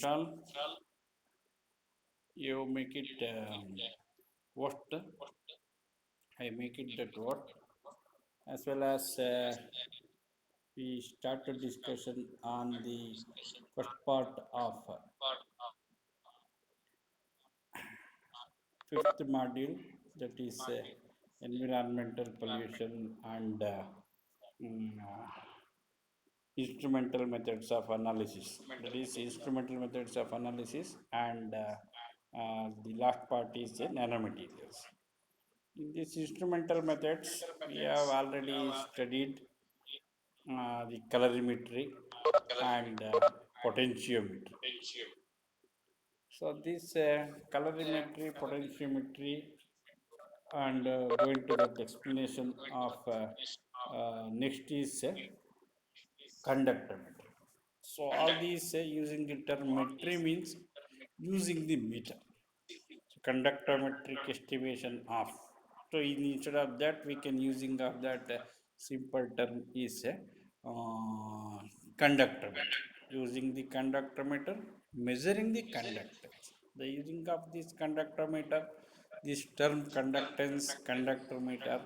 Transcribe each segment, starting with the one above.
Shall you make it what? I make it that what? As well as we started discussion on the first part of fifth module, that is environmental pollution and mm, uh, instrumental methods of analysis. That is instrumental methods of analysis, and the last part is nanomaterials. In these instrumental methods, we have already studied the colorimetry and potentiometry. So this colorimetry, potentiometry, and going to that explanation of next is conductometry. So all these using the term metry means using the meter. So conductometric estimation of. So instead of that, we can using of that simple term is conductometer. Using the conductometer, measuring the conductance. The using of this conductometer, this term conductance, conductometer,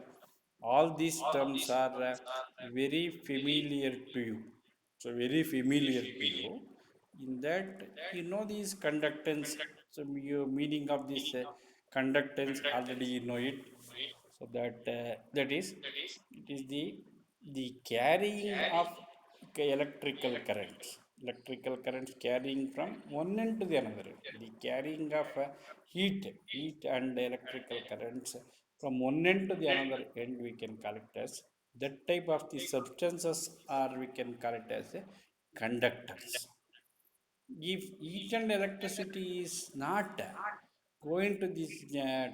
all these terms are very familiar to you. So very familiar to you. In that, you know these conductance. So your meaning of this conductance already you know it. So that is it is the carrying of electrical currents carrying from one end to the another end. The carrying of heat and electrical currents from one end to the another end, we can call it as that type of the substances, or we can call it as conductors. If heat and electricity is not going to this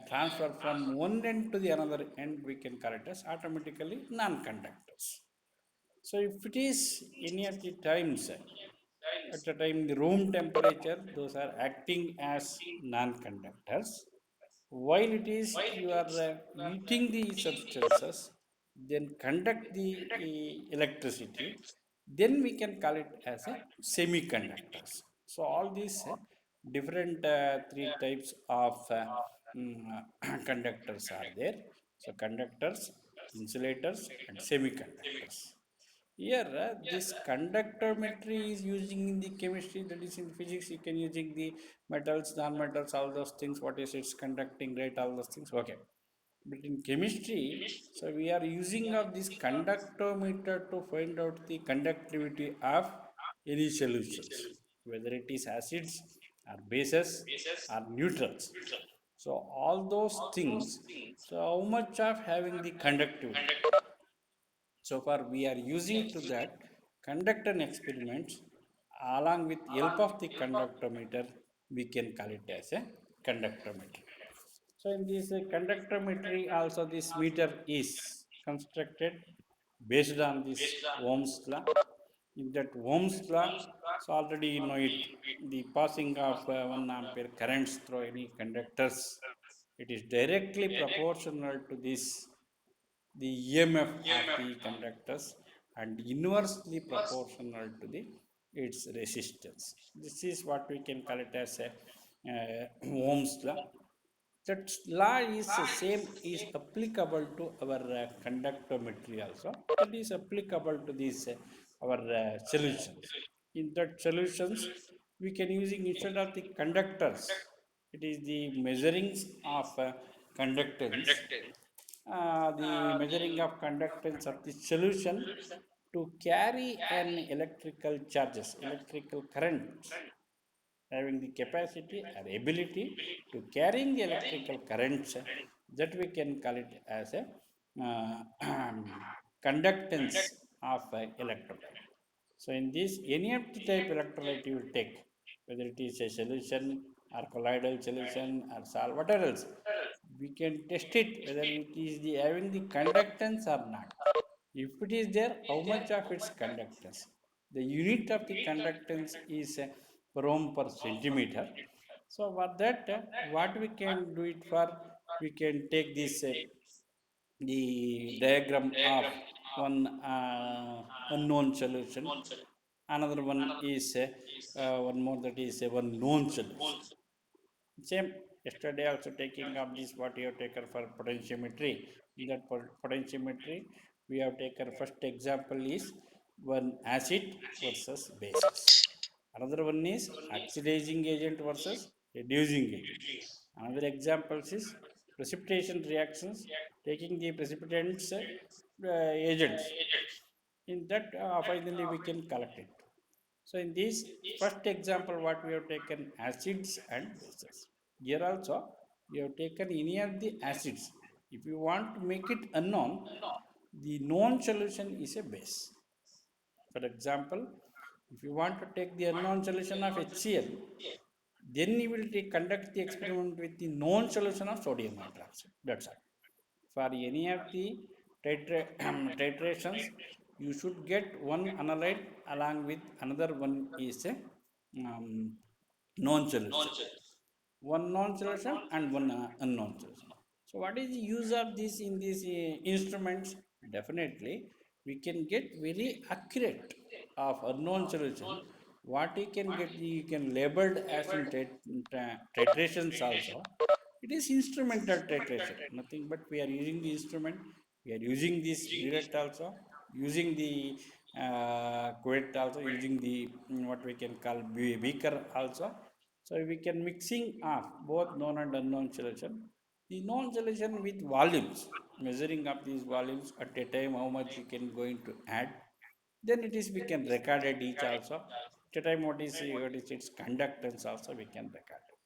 transfer from one end to the another end, we can call it as automatically non-conductors. So if it is any of the times at the time the room temperature, those are acting as non-conductors. While it is you are heating the substances, then conduct the electricity, then we can call it as a semiconductors. So all these different three types of conductors are there. So conductors, insulators, and semiconductors. Here, this conductometry is using in the chemistry, that is in physics. You can using the metals, non-metals, all those things. What is it's conducting, right? All those things. Okay. But in chemistry, so we are using of this conductometer to find out the conductivity of any solutions, whether it is acids or bases or neutrals. So all those things. So how much of having the conductivity? So far we are using to that conductor experiments along with help of the conductometer, we can call it as a conductometer. So in this conductometry also, this meter is constructed based on this Ohm's law. In that Ohm's law, so already you know it, the passing of 1 ampere currents through any conductors, it is directly proportional to this the EMF of the conductors and inversely proportional to the its resistance. This is what we can call it as a Ohm's law. That law is the same, is applicable to our conductometry also. That is applicable to these our solutions. In that solutions, we can using instead of the conductors, it is the measurings of conductance, the measuring of conductance of the solution to carry an electrical current, having the capacity or ability to carrying the electrical currents, that we can call it as a conductance of electrolyte. So in this, any of the type electrolyte you will take, whether it is a solution or colloidal solution or salt, whatever else, we can test it whether it is the having the conductance or not. If it is there, how much of its conductance? The unit of the conductance is ohm per centimeter. So for that, what we can do it for? We can take this the diagram of one unknown solution Another one is one more, that is one known solution. Same, yesterday also taking up this what you have taken for potentiometry. In that potentiometry, we have taken first example is one acid versus bases. Another one is oxidizing agent versus reducing agent. Another example is precipitation reactions, taking the precipitants agents. In that, finally we can collect it. So in this first example, what we have taken acids and bases. Here also, we have taken any of the acids. If you want to make it unknown, the known solution is a base. For example, if you want to take the unknown solution of HCl, then you will conduct the experiment with the known solution of sodium hydroxide. That's all. For any of the titrations, you should get one analyte along with another one is a um, known solution, one known solution and one unknown solution. So what is the use of this in these instruments? Definitely we can get very accurate of unknown solution. What you can get, you can labeled as in titrations also. It is instrumental titration, nothing but we are using the instrument, we are using this burette also, using the quet also, using the what we can call beaker also. So we can mixing of both known and unknown solution. The known solution with volumes, measuring up these volumes at a time, how much you can going to add. Then it is we can record it each also. At a time, what is its conductance also we can record it.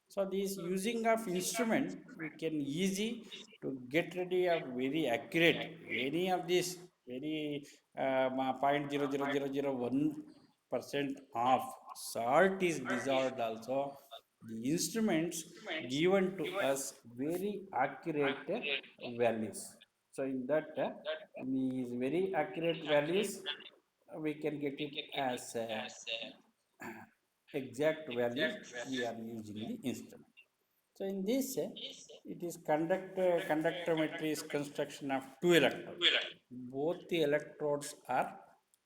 So this using of instrument, we can easy to get ready of very accurate any of this very 0.00001% of salt is dissolved also. The instruments given to us very accurate values. So in that these very accurate values, we can get it as exact values we are using the instrument. So in this, it is conductometry is construction of two electrodes. Both the electrodes are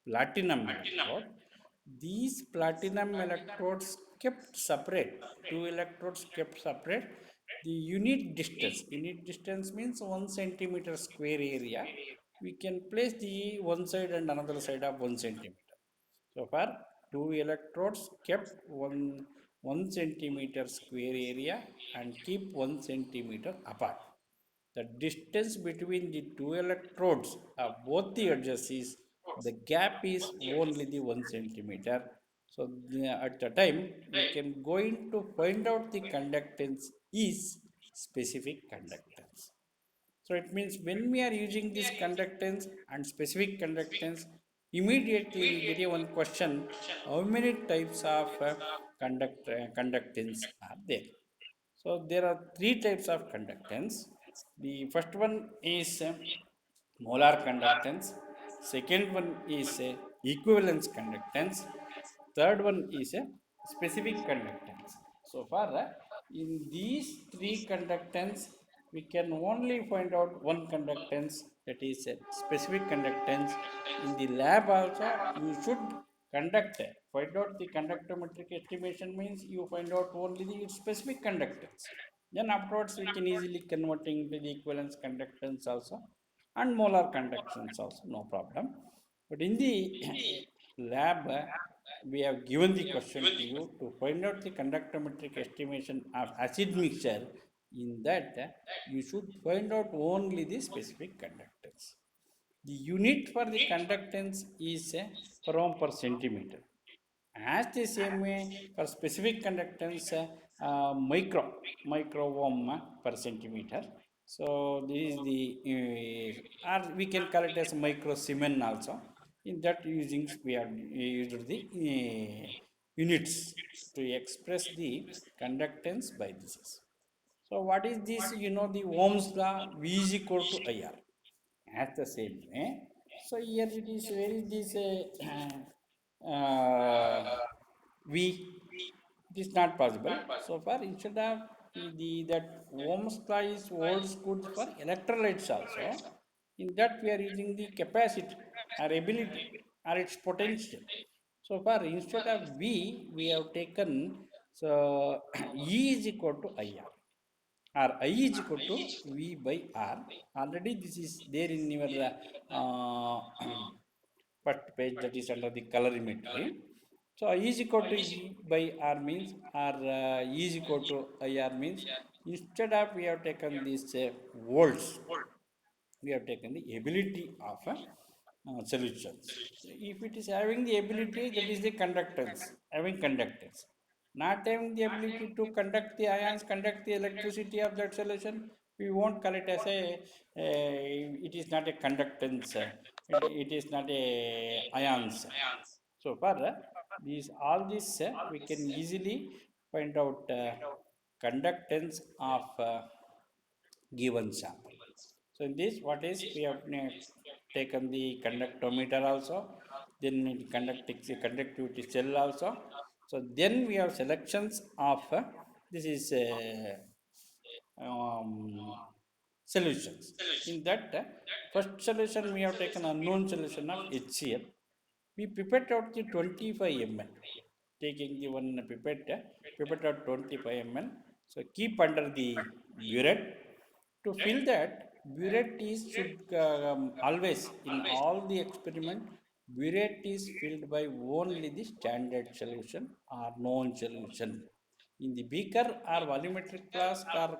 platinum electrode. These platinum electrodes kept separate. Two electrodes kept separate. The unit distance means 1 centimeter square area. We can place the one side and another side of 1 centimeter. So far, two electrodes kept 1 centimeter square area and keep 1 centimeter apart. The distance between the two electrodes of both the edges is, the gap is only the 1 centimeter. So at the time we can going to find out the conductance is specific conductance. So it means when we are using this conductance and specific conductance, immediately we get a one question: how many types of conductance are there? So there are three types of conductance. The first one is molar conductance. Second one is equivalence conductance. Third one is a specific conductance. So far, in these three conductance, we can only find out one conductance, that is a specific conductance. In the lab also, you should conduct, find out the conductometric estimation means you find out only the specific conductance. Then afterwards, we can easily converting to the equivalence conductance also and molar conductance also, no problem. But in the lab, we have given the question to you to find out the conductometric estimation of acid mixture. In that, you should find out only the specific conductance. The unit for the conductance is coulomb per centimeter. As the same way for specific conductance, micro ohm per centimeter. So this is the or we can call it as micro Siemens also. In that using we have used the units to express the conductance by this. So what is this? You know the Ohm's law, V is equal to IR. At the same way, so here it is where is this V, it is not possible. So far instead of the that Ohm's law is holds good for electrolytes also. In that we are using the capacity or ability or its potential. So far, instead of V, we have taken so E is equal to IR, or I is equal to V by R. Already this is there in your first page, that is under the colorimetry. So I is equal to E by R means, or E is equal to IR means, instead of we have taken this volts, we have taken the ability of solutions. If it is having the ability, that is the conductance, having conductance. Not having the ability to conduct the ions, conduct the electricity of that solution, we won't call it as it is not a conductance, it is not a ions. So far, these all this we can easily find out conductance of given sample. So in this, what is, we have taken the conductometer also, then conductivity cell also. So then we have selections of this is um, solutions. In that first solution, we have taken unknown solution of HCl. We pipette out the 25 ml, taking the one pipette, pipette out 25 ml. So keep under the burette. To fill that, burette is should always in all the experiment, burette is filled by only the standard solution or known solution. In the beaker or volumetric flask or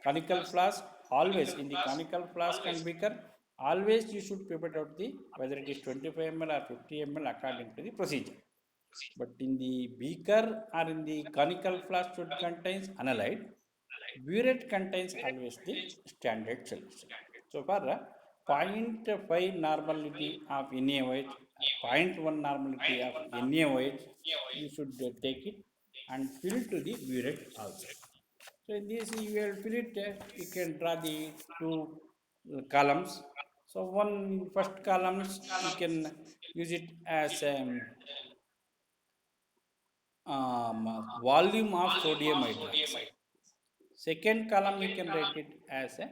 conical flask, always in the conical flask and beaker, always you should pipette out the whether it is 25 ml or 50 ml according to the procedure. But in the beaker or in the conical flask should contains analyte, burette contains always the standard solution. So for zero point 0.5 normality of NaOH, zero point 0.1 normality of NaOH, you should take it and fill to the burette also. So in this you will fill it, you can draw the two columns. So one first columns you can use it as volume of sodium hydroxide. Second column you can write it as a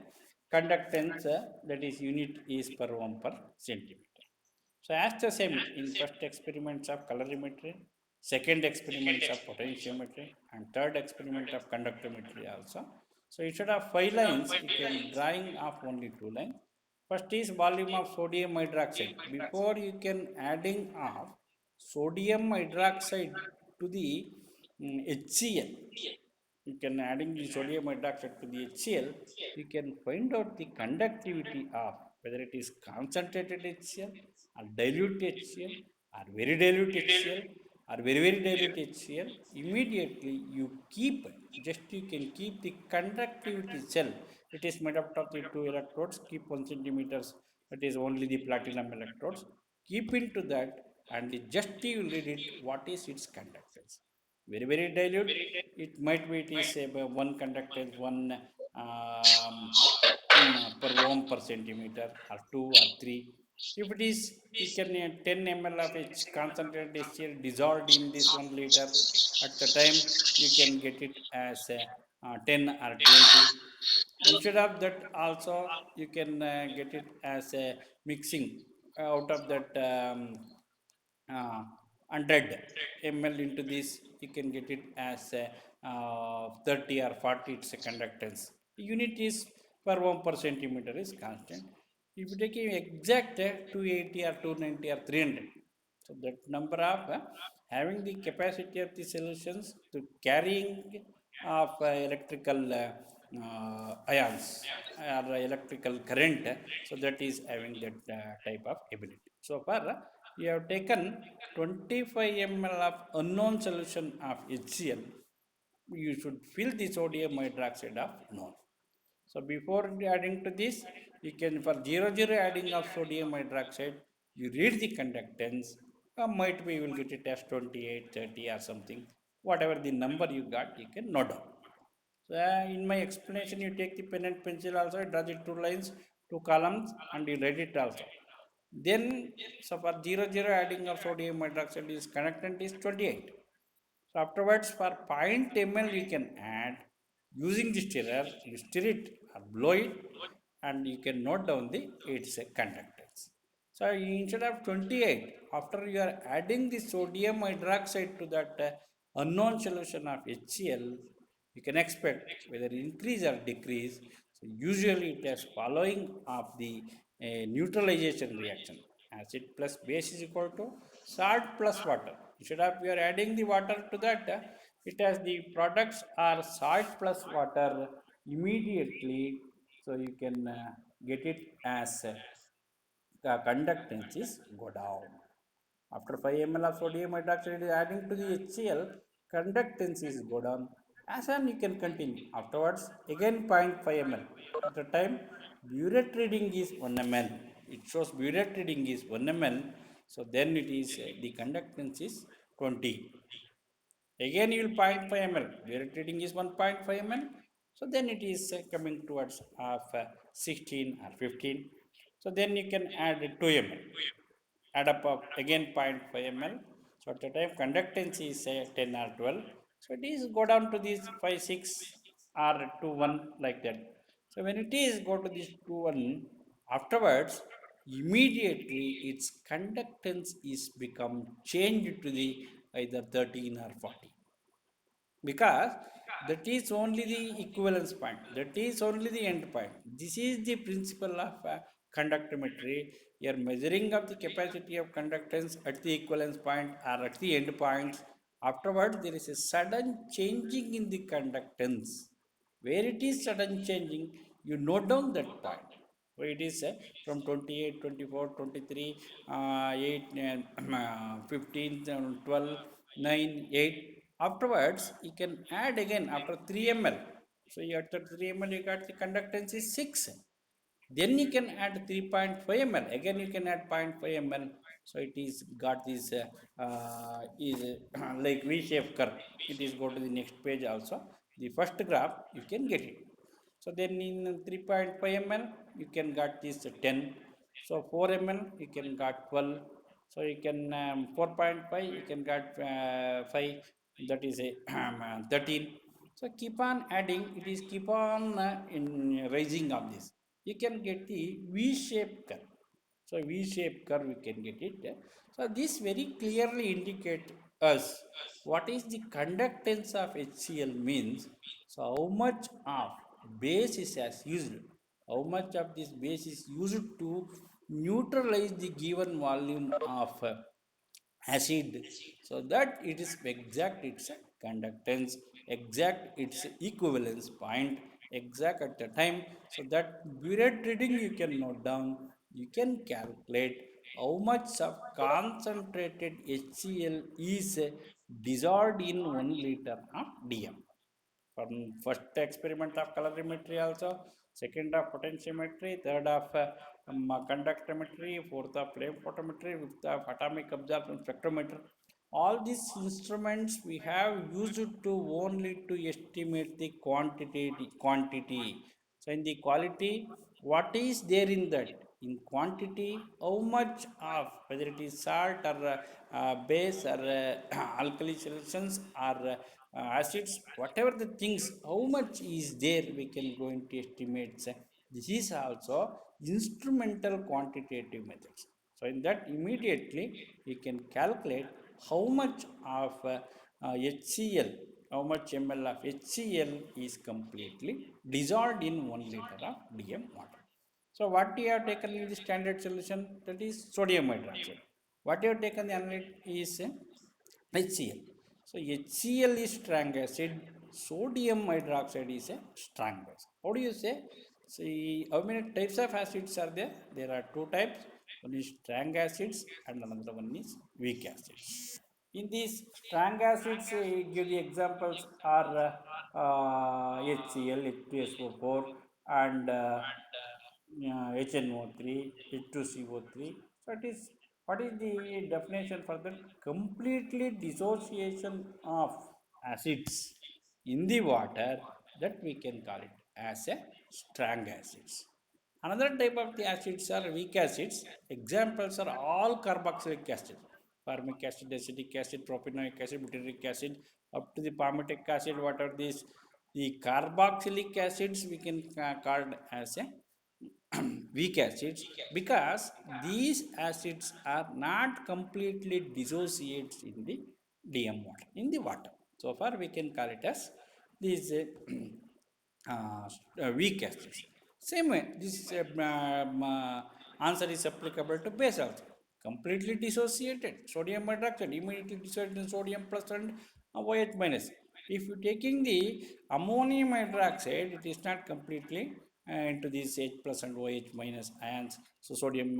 conductance, that is unit is per ohm per centimeter. So as the same in first experiments of colorimetry, second experiments of potentiometry, and third experiment of conductometry also. So instead of 5 lines, you can drawing of only 2 lines. First is volume of sodium hydroxide. Before you can adding of sodium hydroxide to the HCl, you can adding the sodium hydroxide to the HCl, you can find out the conductivity of whether it is concentrated HCl or dilute HCl or very dilute HCl or very dilute HCl. Immediately you keep, just you can keep the conductivity cell. It is made up of the two electrodes, keep 1 centimeters, that is only the platinum electrodes. Keep into that and just you will read it, what is its conductance. Very dilute, it might be it is one conductance, one um, per ohm per centimeter, or 2 or 3. If it is, you can 10 ml of its concentrated HCl dissolved in this 1 liter. At the time you can get it as 10 or 20. Instead of that also you can get it as a mixing out of that 100 ml into this, you can get it as a 30 or 40, it's a conductance. Unit is per ohm per centimeter is constant. If you take exact 280 or 290 or 300, so that number of having the capacity of the solutions to carrying of electrical ions or electrical current, so that is having that type of ability. So far we have taken 25 ml of unknown solution of HCl. You should fill the sodium hydroxide of known. So before adding to this, you can for 0 adding of sodium hydroxide, you read the conductance, might be you will get it as 28, 30 or something. Whatever the number you got, you can note down. So in my explanation, you take the pen and pencil also, draw the 2 lines, 2 columns, and you write it also. Then, so for 0 adding of sodium hydroxide is conductant is 28. So afterwards, for 0.0 ml, you can add using the stirrer. You stir it or blow it, and you can note down the its conductance. So instead of 28, after you are adding the sodium hydroxide to that unknown solution of HCl, you can expect whether increase or decrease. So usually it is following of the neutralization reaction. Acid plus base is equal to salt plus water. Instead of we are adding the water to that, it has the products are salt plus water immediately. So you can get it as conductances go down. After 5 ml of sodium hydroxide is adding to the HCl, conductances go down. As and you can continue. Afterwards, again 0.5 ml. At the time, burette reading is 1 ml. It shows burette reading is 1 ml. So then it is the conductance is 20. Again, you will 0.5 ml. Burette reading is 1.5 ml. So then it is coming towards of 16 or 15. So then you can add 2 ml, add up of again 0.5 ml. So at the time conductance is say 10 or 12. So it is go down to this 5, 6 or 2, 1 like that. So when it is go to this 2, 1, afterwards immediately its conductance is become changed to the either 13 or 40, because that is only the equivalence point, that is only the end point. This is the principle of conductometry. You are measuring of the capacity of conductance at the equivalence point or at the end points. Afterwards there is a sudden changing in the conductance. Where it is sudden changing, you note down that point. So it is from 28, 24, 23, 8, 15, 12, 9, 8. Afterwards, you can add again after 3 ml. So you after 3 ml, you got the conductance is 6. Then you can add 3.5 ml. Again, you can add 0.5 ml. So it is got this is like V-shaped curve. It is go to the next page also. The first graph you can get it. So then in 3.5 ml you can got this 10. So 4 ml you can got 12. So you can 4.5 you can got 5, that is a 13. So keep on adding, it is keep on in rising of this. You can get the V-shaped curve. So V-shaped curve we can get it. So this very clearly indicate us what is the conductance of HCl means. So how much of base is as used, how much of this base is used to neutralize the given volume of acid, so that it is exact its conductance, exact its equivalence point, exact at the time. So that burette reading you can note down, you can calculate how much of concentrated HCl is dissolved in 1 liter of DM. From first experiment of colorimetry also, second of potentiometry, third of conductometry, fourth of flame photometry, fifth of atomic absorption spectrometer. All these instruments we have used to only to estimate the quantity. So in the quality, what is there in that? In quantity, how much of whether it is salt or base or alkali solutions or acids, whatever the things, how much is there, we can go into estimates. This is also instrumental quantitative methods. So in that immediately we can calculate how much of HCl, how much ml of HCl is completely dissolved in 1 liter of DM water. So what you have taken in the standard solution, that is sodium hydroxide. What you have taken the analyte is HCl. So HCl is strong acid, sodium hydroxide is a strong base. How do you say? See, how many types of acids are there? There are two types. One is strong acids and another one is weak acids. In these strong acids, give the examples are HCl, H2SO4, and HNO3, H2CO3. So it is, what is the definition for that? Completely dissociation of acids in the water, that we can call it as a strong acids. Another type of the acids are weak acids. Examples are all carboxylic acid, formic acid, acetic acid, propanoic acid, butyric acid, up to the palmitic acid. What are these? The carboxylic acids we can call as a weak acids, because these acids are not completely dissociated in the DM water, in the water. So far we can call it as these weak acids. Same way, this answer is applicable to base also. Completely dissociated sodium hydroxide immediately dissociated in sodium plus and OH minus. If you taking the ammonium hydroxide, it is not completely into these H plus and OH minus ions. So sodium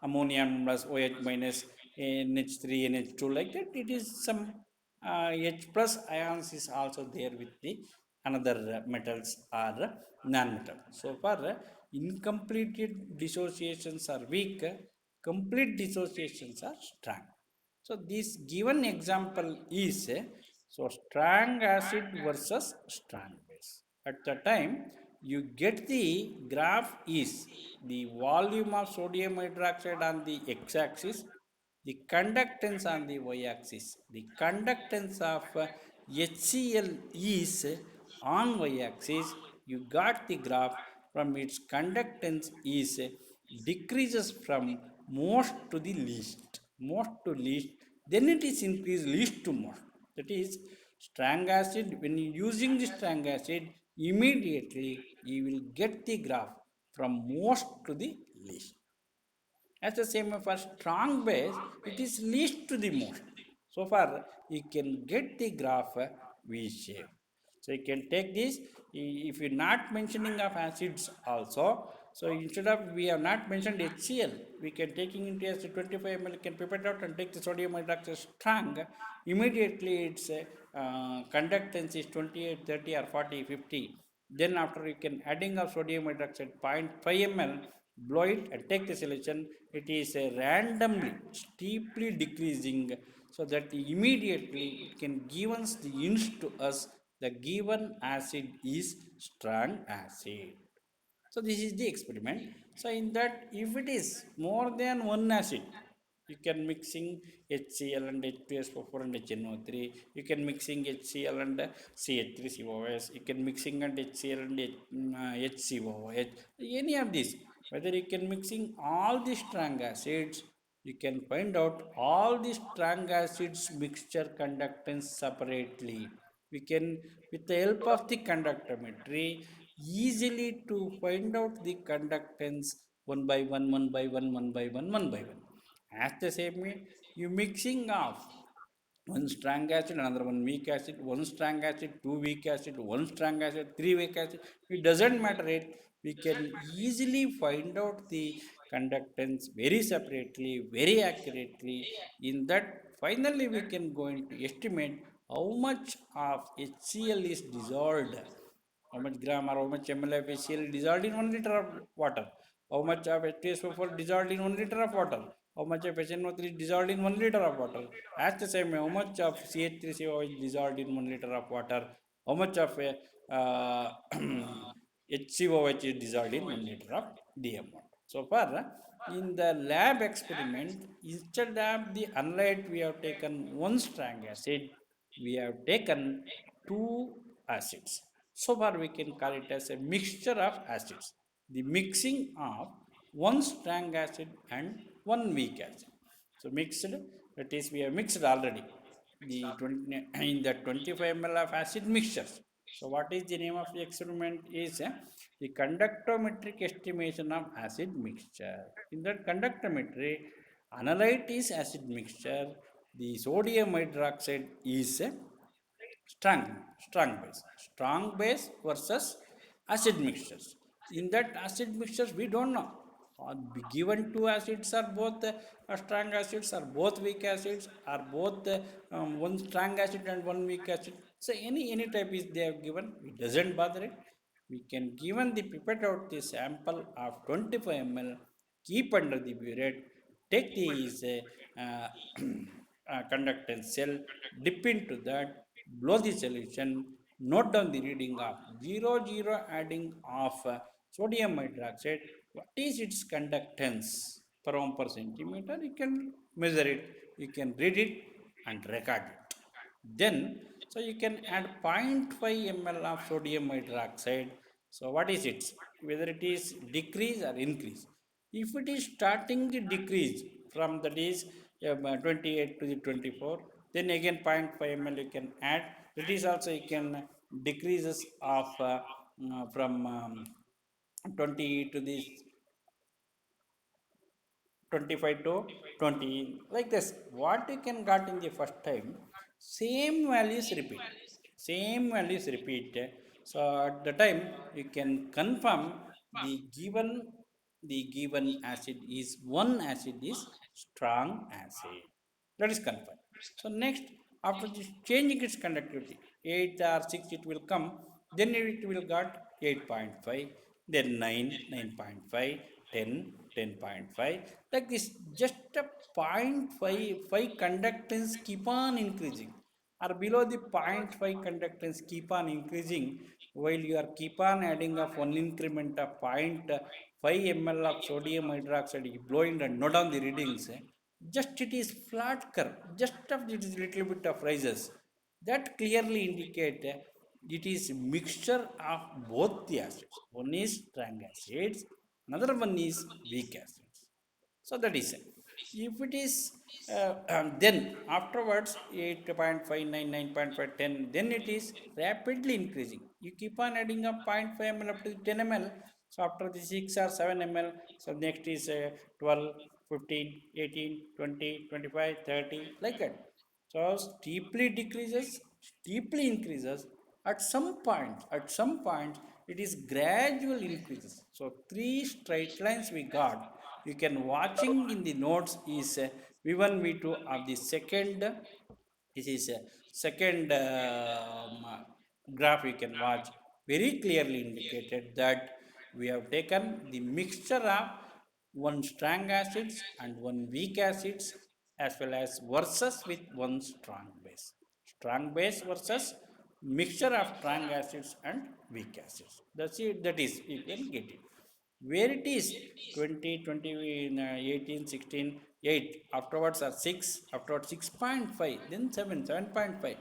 ammonium plus OH minus NH3 NH2 like that. It is some H plus ions is also there with the another metals or non-metal. So far, incomplete dissociations are weak, complete dissociations are strong. So this given example is so strong acid versus strong base. At the time you get the graph is the volume of sodium hydroxide on the x-axis, the conductance on the y-axis. The conductance of HCl is on y-axis. You got the graph from its conductance is decreases from most to the least, most to least, then it is increased least to most. That is strong acid. When you using the strong acid, immediately you will get the graph from most to the least. As the same for strong base, it is least to the most. So far, you can get the graph V shape. So you can take this. If you're not mentioning of acids also, so instead of we have not mentioned HCl, we can taking into as 25 ml, can pipette out and take the sodium hydroxide strong. Immediately its conductance is 28, 30 or 40, 50. Then after you can adding of sodium hydroxide zero point 0.5 ml, blow it and take the solution. It is randomly steeply decreasing, so that immediately it can give us the hints to us the given acid is strong acid. So this is the experiment. So in that, if it is more than one acid, you can mixing HCl and H2SO4 and HNO3. You can mixing HCl and CH3COS. You can mixing and HCl and HCOH. Any of these. Whether you can mixing all the strong acids, you can find out all the strong acids mixture conductance separately. We can, with the help of the conductometry, easily to find out the conductance one by one, one by one, one by one, one by one. As the same way, you mixing of one strong acid, another one weak acid, one strong acid, two weak acid, one strong acid, three weak acid. It doesn't matter it. We can easily find out the conductance very separately, very accurately. In that, finally we can go into estimate how much of HCl is dissolved, how much gram or how much ml of HCl dissolved in 1 liter of water, how much of H2SO4 dissolved in 1 liter of water, how much of HNO3 dissolved in 1 liter of water. As the same, how much of CH3COH is dissolved in 1 liter of water, how much of HCOH is dissolved in 1 liter of DM water. So far, in the lab experiment, instead of the analyte, we have taken one strong acid, we have taken two acids. So far, we can call it as a mixture of acids. The mixing of one strong acid and one weak acid. So mixed, that is, we have mixed already the 20, in the 25 ml of acid mixtures. So what is the name of the experiment is the conductometric estimation of acid mixture. In that conductometry, analyte is acid mixture, the sodium hydroxide is strong, strong base versus acid mixtures. In that acid mixtures, we don't know, given two acids are both strong acids, or both weak acids, or both one strong acid and one weak acid. So any type is they have given, it doesn't bother it. We can given the pipette out the sample of 25 ml, keep under the burette, take these conductance cell, dip into that, blow the solution, note down the reading of 0 adding of sodium hydroxide. What is its conductance per ohm per centimeter? You can measure it, you can read it and record it. Then, so you can add 0.5 ml of sodium hydroxide. So what is it? whether it is decrease or increase. If it is starting to decrease from that is 28 to the 24, then again 0.5 ml you can add. That is also you can decreases of from 20 to this 25 to 20, like this. What you can got in the first time, same values repeat, same values repeat. So at the time you can confirm the given, the given acid is one acid is strong acid. That is confirmed. So next, after this changing its conductivity, 8 or 6 it will come, then it will got 8.5, then 9, 9.5, 10, 10.5, like this. Just a zero point 0.5 conductance keep on increasing, or below the zero point 0.5 conductance keep on increasing, while you are keep on adding of one increment of zero point 0.5 ml of sodium hydroxide, you blowing and note down the readings. Just it is flat curve, just of it is little bit of rises, that clearly indicate it is mixture of both the acids. One is strong acids, another one is weak acids. So that is it. If it is then afterwards 8.59, 9.5, 10, then it is rapidly increasing. You keep on adding up 0.5 ml up to 10 ml. So after the 6 or 7 ml, so next is 12, 15, 18, 20, 25, 30, like that. So steeply decreases, steeply increases. At some point, it is gradual increases. So three straight lines we got. You can watching in the notes is v1 v2 of the second. This is a second graph. You can watch, very clearly indicated that we have taken the mixture of one strong acids and one weak acids, as well as versus with one strong base. Strong base versus mixture of strong acids and weak acids. That's it. That is, you can get it where it is 20, 20, 18, 16, 8, afterwards are 6, afterwards 6.5, then 7, 7.5.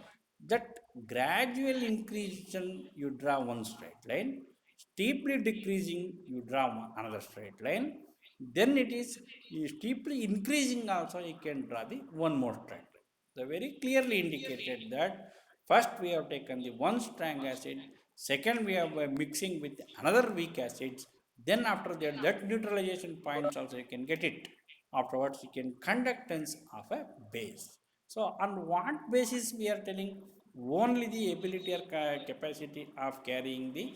That gradual increase, you draw one straight line, steeply decreasing you draw another straight line, then it is steeply increasing also, you can draw the one more straight line. The very clearly indicated that first we have taken the one strong acid, second we are mixing with another weak acids, then after that, that neutralization points also you can get it. Afterwards you can conductance of a base. So on what basis we are telling? Only the ability or capacity of carrying the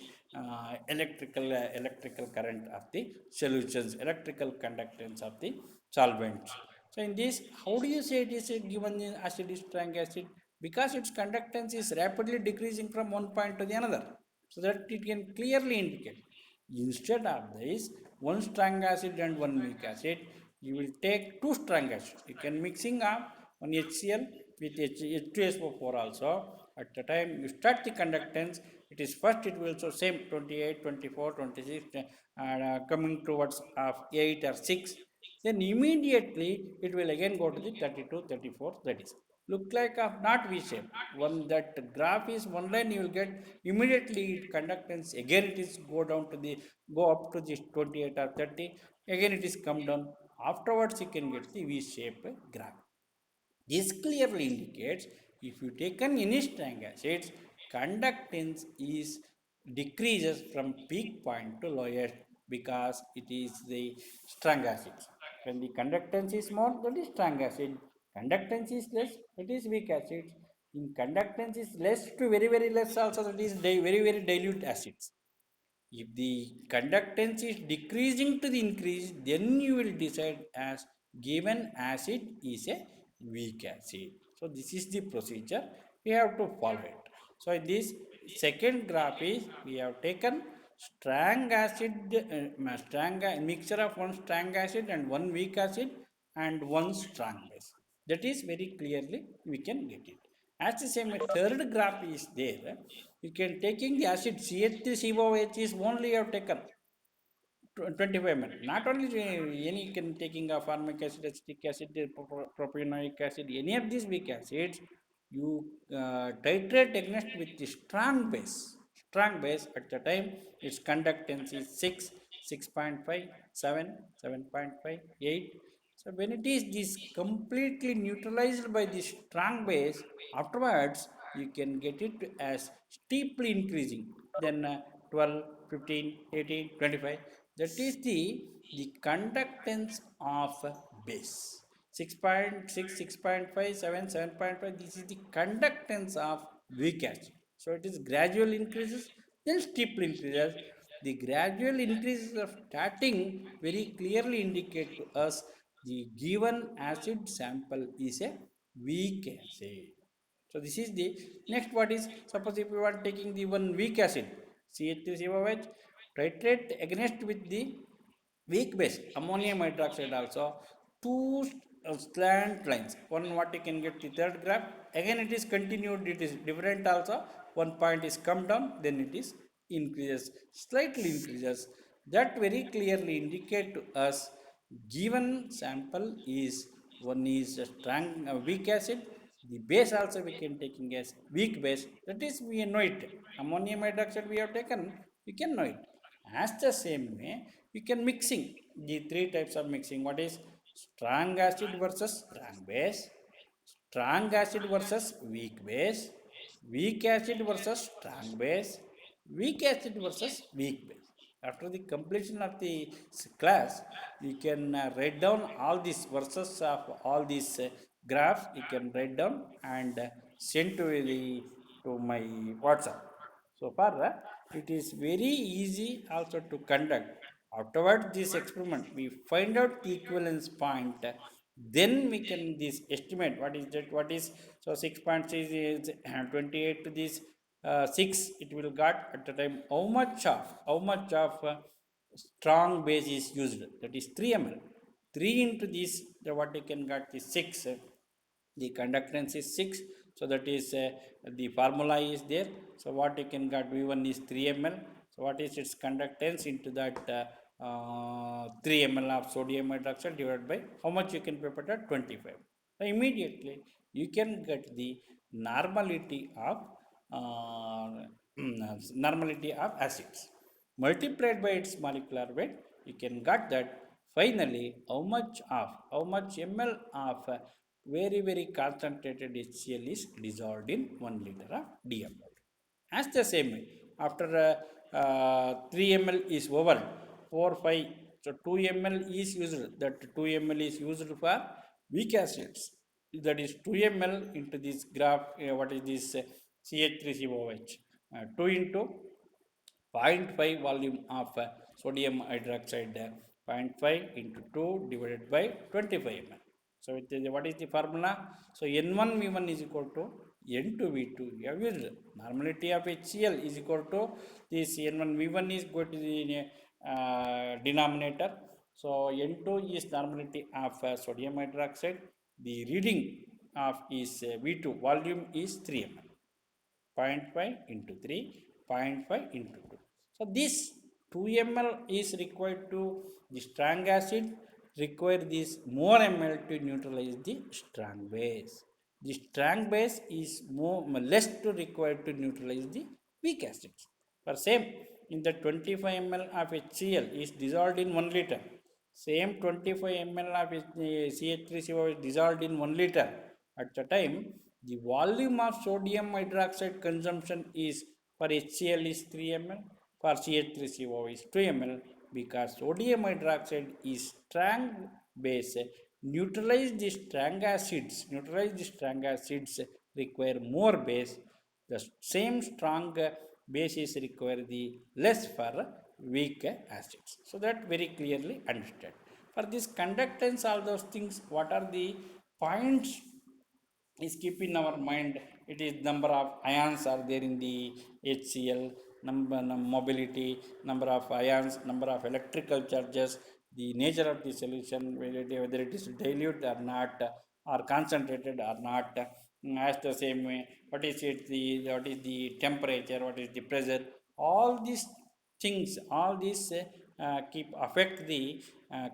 electrical current of the solutions, electrical conductance of the solvents. So in this, how do you say it is a given acid is strong acid? Because its conductance is rapidly decreasing from one point to the another, so that it can clearly indicate. Instead of this, one strong acid and one weak acid, you will take two strong acids. You can mixing up one HCl with H2SO4 also. At the time you start the conductance, it is first it will so same 28, 24, 26, and coming towards of 8 or 6. Then immediately it will again go to the 32, 34, that is look like a not V shape. One that graph is one line, you will get immediately it conductance again it is go down to the go up to this 28 or 30, again it is come down. Afterwards you can get the V shape graph. This clearly indicates if you taken any strong acids, conductance is decreases from peak point to lowest, because it is the strong acids. When the conductance is more, that is strong acid. Conductance is less, that is weak acid. In conductance is less to very very less also, that is very very dilute acids. If the conductance is decreasing to the increase, then you will decide as given acid is a weak acid. So this is the procedure we have to follow it. So in this second graph is we have taken strong acid, mixture of one strong acid and one weak acid and one strong base. That is very clearly we can get it. As the same third graph is there, you can taking the acid CH3COH is only you have taken 25 ml. Not only any can taking a formic acid, acetic acid, propanoic acid, any of these weak acids, you titrate against with the strong base. strong base, at the time its conductance is 6, 6.5, 7, 7.5, 8. So when it is this completely neutralized by the strong base, afterwards you can get it as steeply increasing. Then 12, 15, 18, 25. That is the conductance of base. 6.6, 6.5, 7, 7.5. This is the conductance of weak acid. So it is gradual increases, then steeply increases. The gradual increases of starting very clearly indicate to us the given acid sample is a weak acid. So this is the next. What is, suppose if you are taking the one weak acid CH3COOH, titrate against with the weak base ammonium hydroxide also, two slant lines. One what you can get the third graph, again it is continued, it is different also. One point is come down, then it is increases, slightly increases. That very clearly indicate to us given sample is, one is a strong weak acid, the base also we can taking as weak base. That is we know it, ammonium hydroxide we have taken, we can know it. As the same way, we can mixing the three types of mixing. What is strong acid versus strong base, strong acid versus weak base, weak acid versus strong base, weak acid versus weak base. After the completion of the class, you can write down all these verses of all these graphs. You can write down and send to the to my WhatsApp. So far, it is very easy also to conduct. Afterward, this experiment, we find out the equivalence point. Then we can this estimate what is that. What is, so 6.6 is 28 to this 6. It will got at the time how much of strong base is used. That is 3 ml. 3 into this, the what you can got the 6. The conductance is 6, so that is the formula is there. So what you can get, v1 is 3 ml. So what is its conductance into that 3 ml of sodium hydroxide divided by how much you can prepare at 25. So immediately you can get the normality of uh, normality of acids multiplied by its molecular weight. You can get that finally how much ml of very concentrated HCl is dissolved in 1 liter of DMO. As the same way, after 3 ml is over, 4 5, so 2 ml is used. That 2 ml is used for weak acids. That is 2 ml into this graph. What is this CH3COOH? 2 into 0.5 volume of sodium hydroxide, 0.5 into 2 divided by 25 ml. So it is, what is the formula? So N1 V1 is equal to N2 V2. We have used normality of HCl is equal to this N1 V1 is going to the denominator. So N2 is normality of sodium hydroxide. The reading of is V2 volume is 3 ml. 0.5 into 3, 0.5 into 2. So this 2 ml is required to the strong acid, require this more ml to neutralize the strong base. The strong base is more less to required to neutralize the weak acids. For same, in the 25 ml of HCl is dissolved in 1 liter. Same 25 ml of CH3CO is dissolved in 1 liter. At the time, the volume of sodium hydroxide consumption is for HCl is 3 ml, for CH3CO is 2 ml, because sodium hydroxide is strong base. Neutralize the strong acids require more base. The same strong bases require the less for weak acids. So that very clearly understood. For this conductance, all those things, what are the points is keep in our mind. It is number of ions are there in the HCl, mobility, number of ions, number of electrical charges, the nature of the solution, whether it is dilute or not, or concentrated or not. As the same way, what is the temperature, what is the pressure, all these things, all these keep affect the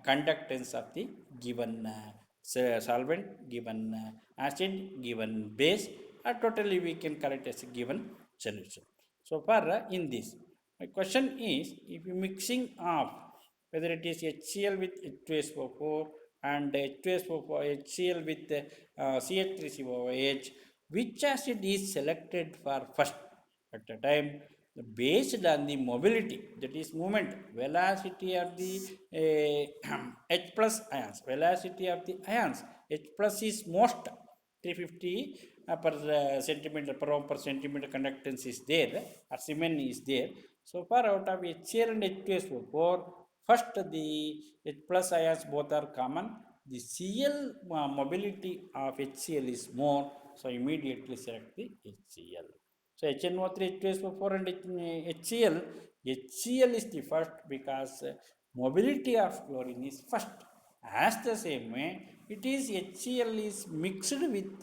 conductance of the given solvent, given acid, given base, or totally we can correct as a given solution. So far in this, my question is, if you mixing of whether it is HCl with H2SO4 and H2SO4 HCl with CH3COOH, which acid is selected for first? At the time, based on the mobility, that is movement velocity of the H plus ions, velocity of the ions, H plus is most 350 per centimeter per ohm per centimeter conductance is there, or Siemens is there. So far out of HCl and H2SO4, first the H plus ions both are common. The Cl mobility of HCl is more, so immediately select the HCl. So HNO3, H2SO4 and HCl, HCl is the first because mobility of chlorine is first. As the same way, it is HCl is mixed with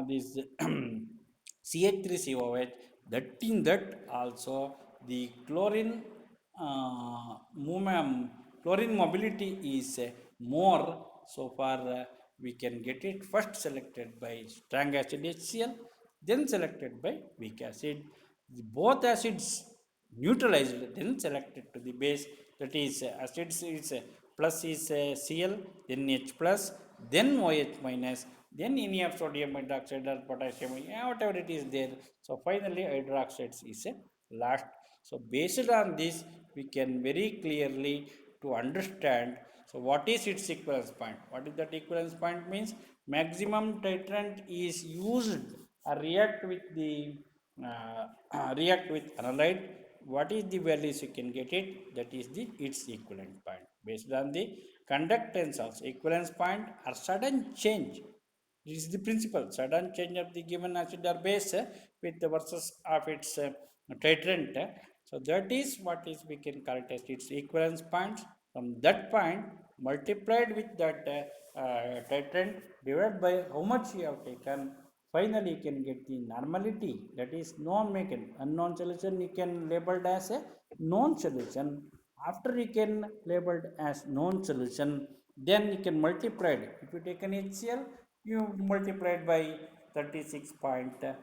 this CH3COH. That in that also the chlorine chlorine mobility is more. So far we can get it first selected by strong acid HCl, then selected by weak acid. Both acids neutralized, then selected to the base, that is acids is plus is Cl, then H plus, then OH minus, then any of sodium hydroxide or potassium, yeah, whatever it is there. So finally hydroxides is a last. So based on this, we can very clearly to understand, so what is its equivalence point? What is that equivalence point means? Maximum titrant is used or react with the react with analyte. What is the values you can get it? That is the its equivalent point. Based on the conductance also, equivalence point or sudden change. It is the principle. Sudden change of the given acid or base with the versus of its titrant. So that is what is we can characterize its equivalence points. From that point, multiplied with that titrant, divided by how much you have taken. Finally, you can get the normality. That is known making unknown solution. You can labeled as a known solution. After you can labeled as known solution, then you can multiply it. If you take an HCl, you multiply it by 36.5.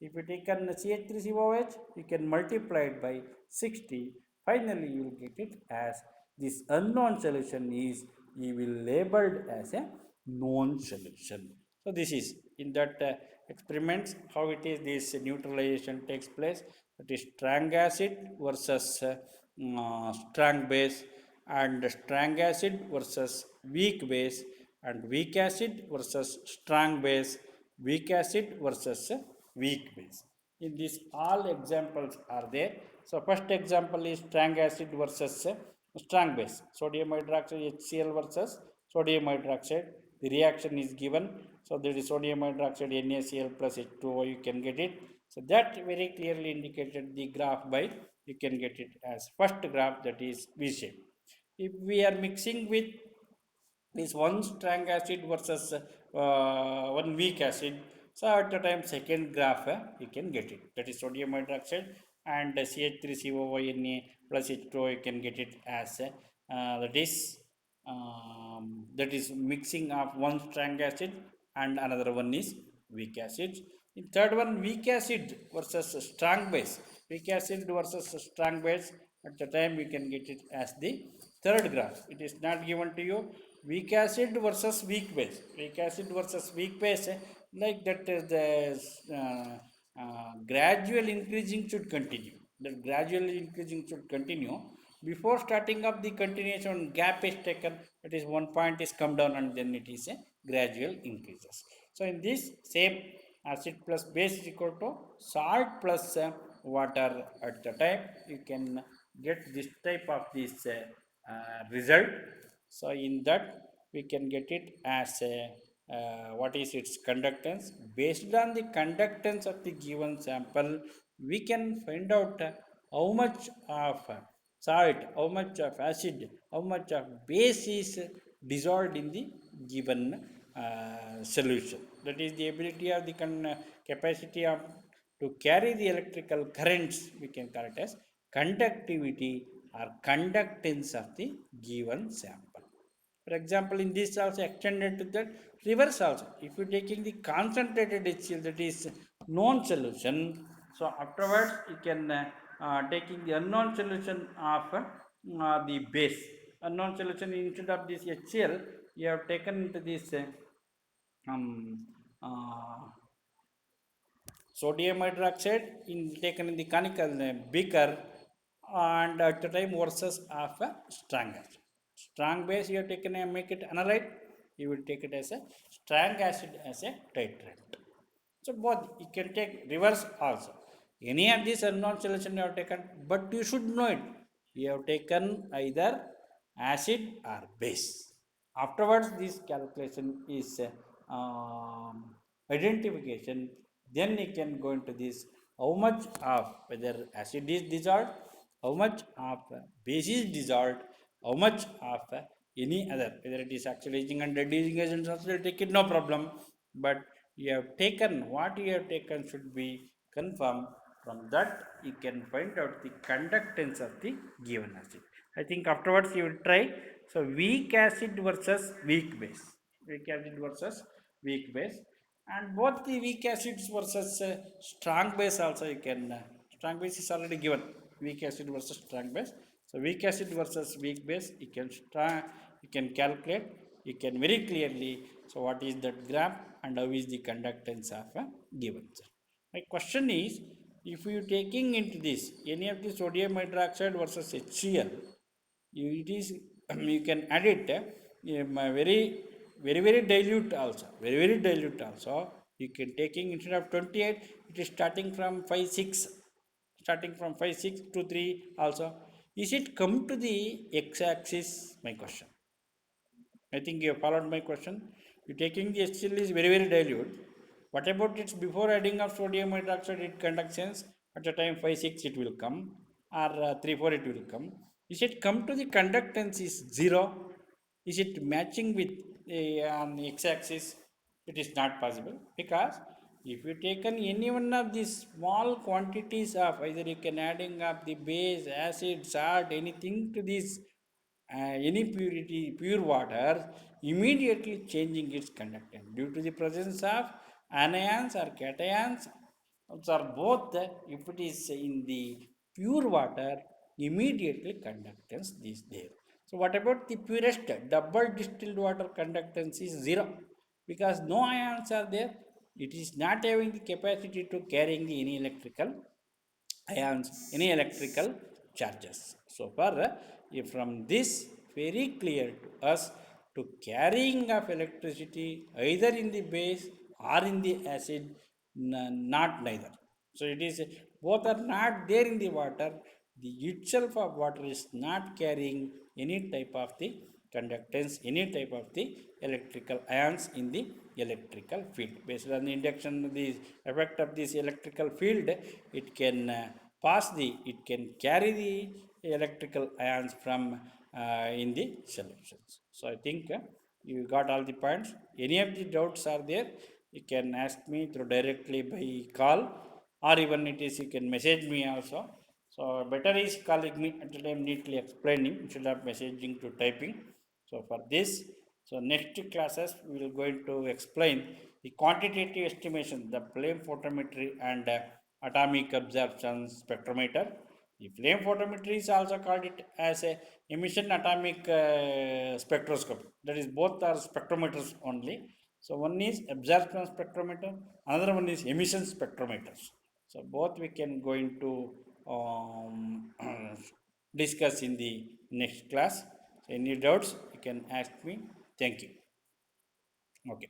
If you take an CH3COH, you can multiply it by 60. Finally, you will get it as this unknown solution is, you will labeled as a known solution. So this is in that experiments how it is this neutralization takes place. That is strong acid versus strong base, and strong acid versus weak base, and weak acid versus strong base, weak acid versus weak base. In this all examples are there. So first example is strong acid versus strong base, sodium hydroxide HCl versus sodium hydroxide. The reaction is given, so there is sodium hydroxide NaCl plus H2O, you can get it. So that very clearly indicated the graph by, you can get it as first graph, that is V shape. If we are mixing with is one strong acid versus one weak acid. So at the time second graph you can get it. That is sodium hydroxide and CH3COONA plus H2O, you can get it as that is mixing of one strong acid and another one is weak acid. In third one, weak acid versus strong base. Weak acid versus strong base. At the time you can get it as the third graph. It is not given to you. Weak acid versus weak base. Weak acid versus weak base. Like that, the gradual increasing should continue. The gradual increasing should continue. Before starting up the continuation, gap is taken. That is one point is come down and then it is a gradual increases. So in this same, acid plus base is equal to salt plus water. At the time you can get this type of this result. So in that we can get it as a what is its conductance. Based on the conductance of the given sample, we can find out how much of salt, how much of acid, how much of base is dissolved in the given solution. That is the ability of the capacity of to carry the electrical currents, we can call it as conductivity or conductance of the given sample. For example, in this also extended to that reverse also. If you taking the concentrated HCl, that is known solution, So afterwards you can taking the unknown solution of the base. Unknown solution instead of this HCl, you have taken into this um, uh, sodium hydroxide in taken in the conical beaker, and at the time versus of a strong acid. Strong base you have taken and make it analyte, you will take it as a strong acid as a titrant. So both you can take reverse also. Any of these unknown solution you have taken, but you should know it. You have taken either acid or base. Afterwards, this calculation is identification. Then you can go into this how much of whether acid is dissolved, how much of base is dissolved, how much of any other, whether it is oxidizing and reducing agents also take it, no problem. But you have taken what you have taken should be confirmed. From that you can find out the conductance of the given acid. I think afterwards you will try. So weak acid versus weak base, weak acid versus weak base, and both the weak acids versus strong base also you can strong base is already given, weak acid versus strong base. So weak acid versus weak base you can strong, you can calculate, you can very clearly. So what is that graph and how is the conductance of a given cell. My question is, if you taking into this any of the sodium hydroxide versus HCl, it is you can add it very very dilute also, very dilute also. You can taking instead of 28, it is starting from 5 6, starting from 5 6 to 3 also. Is it come to the x axis? My question, I think you have followed my question. You taking the HCl is very dilute. What about its before adding of sodium hydroxide? It conductance at the time 5 6 it will come, or 3 4 it will come. Is it come to the conductance is 0? Is it matching with on the x-axis? It is not possible, because if you taken any one of these small quantities of either you can adding up the base, acid, salt, anything to this any purity pure water, immediately changing its conductance due to the presence of anions or cations, which are both if it is in the pure water, immediately conductance is there. So what about the purest double distilled water? Conductance is 0, because no ions are there. It is not having the capacity to carrying the any electrical ions, any electrical charges. So far, from this very clear to us, to carrying of electricity either in the base or in the acid, not neither. So it is both are not there in the water. The itself of water is not carrying any type of the conductance, any type of the electrical ions in the electrical field. Based on the induction, the effect of this electrical field, it can pass the, it can carry the electrical ions from in the solutions. So I think you got all the points. Any of the doubts are there, you can ask me through directly by call, or even it is you can message me also. So better is calling me at the time, neatly explaining instead of messaging to typing. So for this, so next classes we will going to explain the quantitative estimation, the flame photometry and atomic absorption spectrometer. The flame photometry is also called it as a emission atomic spectroscopy. That is both are spectrometers only. So one is absorption spectrometer, another one is emission spectrometers. So both we can going to um, discuss in the next class. So any doubts you can ask me. Thank you. Okay.